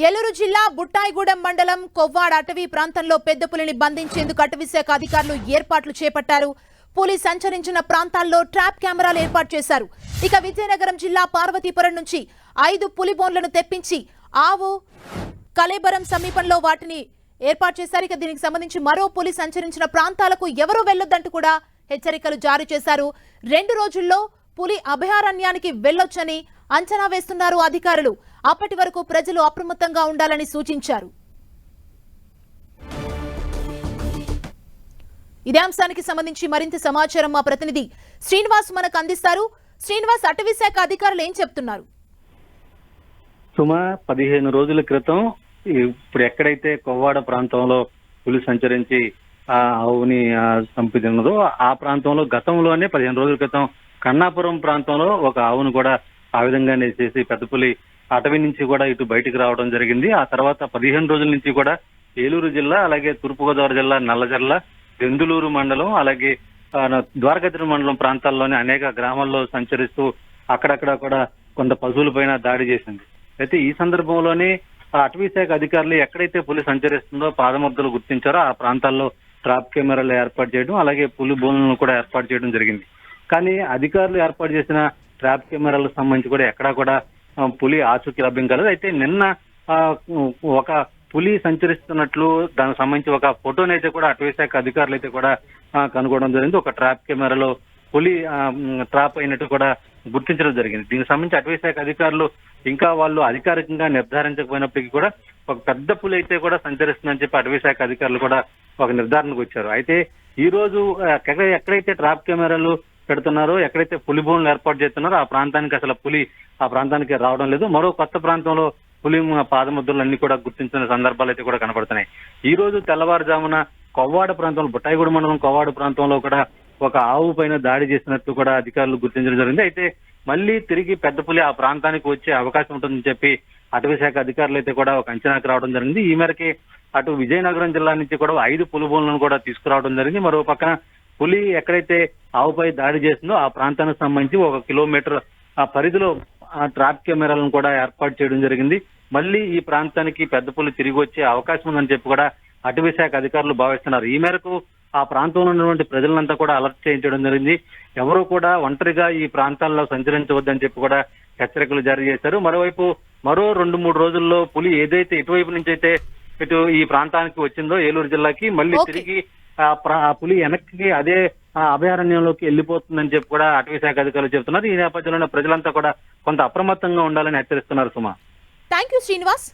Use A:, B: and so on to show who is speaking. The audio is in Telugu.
A: ఏలూరు జిల్లా బుట్టాయిగూడెం మండలం కొవ్వాడ అటవీ ప్రాంతంలో పెద్ద పులిని బంధించేందుకు అటవీశాఖ అధికారులు ఏర్పాట్లు చేపట్టారు. పులి సంచరించిన ప్రాంతాల్లో ట్రాప్ కెమెరాలు ఏర్పాటు చేశారు. ఇక విజయనగరం జిల్లా పార్వతీపురం నుంచి 5 పులి బోన్లను తెప్పించి ఆవు కలేబరం సమీపంలో వాటిని ఏర్పాటు చేశారు. ఇక దీనికి సంబంధించి మరో పులి సంచరించిన ప్రాంతాలకు ఎవరూ వెళ్లొద్దంటూ కూడా హెచ్చరికలు జారీ చేశారు. 2 రోజుల్లో పులి అభయారణ్యానికి వెళ్లొచ్చని అంచనా వేస్తున్నారు అధికారులు. అప్పటి వరకు ప్రజలు అప్రమత్తంగా ఉండాలని సూచించారు. ఇదే అంశానికి సంబంధించి మరింత సమాచారం మా ప్రతినిధి శ్రీనివాస్ మనకు అందిస్తారు. శ్రీనివాస్, అటవీ శాఖ అధికారులు ఏం చెప్తున్నారు?
B: సుమా 15 రోజుల క్రితం ఇప్పుడు ఎక్కడైతే కొవ్వాడ ప్రాంతంలో పులి సంచరించి ఆ ఆవుని చంపుతున్నదో ఆ ప్రాంతంలో గతంలోనే 15 రోజుల క్రితం కన్నాపురం ప్రాంతంలో ఒక ఆవును కూడా ఆ విధంగానే చేసి పెద్ద పులి అటవీ నుంచి కూడా ఇటు బయటకు రావడం జరిగింది. ఆ తర్వాత 15 రోజుల నుంచి కూడా ఏలూరు జిల్లా, అలాగే తూర్పుగోదావరి జిల్లా నల్లజర్ల, దెందులూరు మండలం, అలాగే ద్వారకాతిరి మండలం ప్రాంతాల్లోని అనేక గ్రామాల్లో సంచరిస్తూ అక్కడక్కడ కూడా కొంత పశువుల పైన దాడి చేసింది. అయితే ఈ సందర్భంలోనే అటవీ శాఖ అధికారులు ఎక్కడైతే పులి సంచరిస్తుందో పాదముద్రలు గుర్తించారో ఆ ప్రాంతాల్లో ట్రాప్ కెమెరాలు ఏర్పాటు చేయడం, అలాగే పులి బోన్లను కూడా ఏర్పాటు చేయడం జరిగింది. కానీ అధికారులు ఏర్పాటు చేసిన ట్రాప్ కెమెరాలకు సంబంధించి కూడా ఎక్కడా కూడా పులి ఆచూకీ లభ్యం కాలేదు. అయితే నిన్న ఒక పులి సంచరిస్తున్నట్లు దానికి సంబంధించి ఒక ఫోటోని అయితే కూడా అటవీ శాఖ అధికారులు అయితే కూడా కనుగొనడం జరిగింది. ఒక ట్రాప్ కెమెరాలో పులి ట్రాప్ అయినట్టు కూడా గుర్తించడం జరిగింది. దీనికి సంబంధించి అటవీ శాఖ అధికారులు ఇంకా వాళ్ళు అధికారికంగా నిర్ధారించకపోయినప్పటికీ కూడా ఒక పెద్ద పులి అయితే కూడా సంచరిస్తుందని చెప్పి అటవీ శాఖ అధికారులు కూడా ఒక నిర్ధారణకు వచ్చారు. అయితే ఈ రోజు ఎక్కడైతే ట్రాప్ కెమెరాలు పెడుతున్నారో, ఎక్కడైతే పులి బోన్లు ఏర్పాటు చేస్తున్నారో ఆ ప్రాంతానికి అసలు పులి ఆ ప్రాంతానికి రావడం లేదు. మరో కొత్త ప్రాంతంలో పులి పాదముద్రలు అన్ని కూడా గుర్తించిన సందర్భాలు అయితే కూడా కనపడుతున్నాయి. ఈ రోజు తెల్లవారుజామున కొవ్వాడ ప్రాంతంలో, బుట్టాయిగూడెం మండలం కొవ్వాడ ప్రాంతంలో కూడా ఒక ఆవు పైన దాడి చేసినట్టు కూడా అధికారులు గుర్తించడం జరిగింది. అయితే మళ్ళీ తిరిగి పెద్ద పులి ఆ ప్రాంతానికి వచ్చే అవకాశం ఉంటుందని చెప్పి అటవీ శాఖ అధికారులు అయితే కూడా ఒక అంచనాకు రావడం జరిగింది. ఈ మేరకి అటు విజయనగరం జిల్లా నుంచి కూడా 5 పులి బోన్లను కూడా తీసుకురావడం జరిగింది. మరో పక్కన పులి ఎక్కడైతే ఆవుపై దాడి చేసిందో ఆ ప్రాంతానికి సంబంధించి 1 కిలోమీటర్ ఆ పరిధిలో ఆ ట్రాప్ కెమెరాలను కూడా ఏర్పాటు చేయడం జరిగింది. మళ్ళీ ఈ ప్రాంతానికి పెద్ద పులి తిరిగి వచ్చే అవకాశం ఉందని చెప్పి కూడా అటవీ శాఖ అధికారులు భావిస్తున్నారు. ఈ మేరకు ఆ ప్రాంతంలో ఉన్నటువంటి ప్రజలంతా కూడా అలర్ట్ చేయించడం జరిగింది. ఎవరు కూడా ఒంటరిగా ఈ ప్రాంతాల్లో సంచరించవద్దని చెప్పి కూడా హెచ్చరికలు జారీ చేశారు. మరోవైపు మరో 2-3 రోజుల్లో పులి ఏదైతే ఇటువైపు నుంచి అయితే ఇటు ఈ ప్రాంతానికి వచ్చిందో ఏలూరు జిల్లాకి, మళ్ళీ తిరిగి ఆ పులి వెనక్కి అదే అభయారణ్యంలోకి వెళ్ళిపోతుందని చెప్పి కూడా అటవీ శాఖ అధికారులు చెబుతున్నారు. ఈ నేపథ్యంలో ప్రజలంతా కూడా కొంత అప్రమత్తంగా ఉండాలని హెచ్చరిస్తున్నారు. సుమా,
A: థ్యాంక్ యూ శ్రీనివాస్.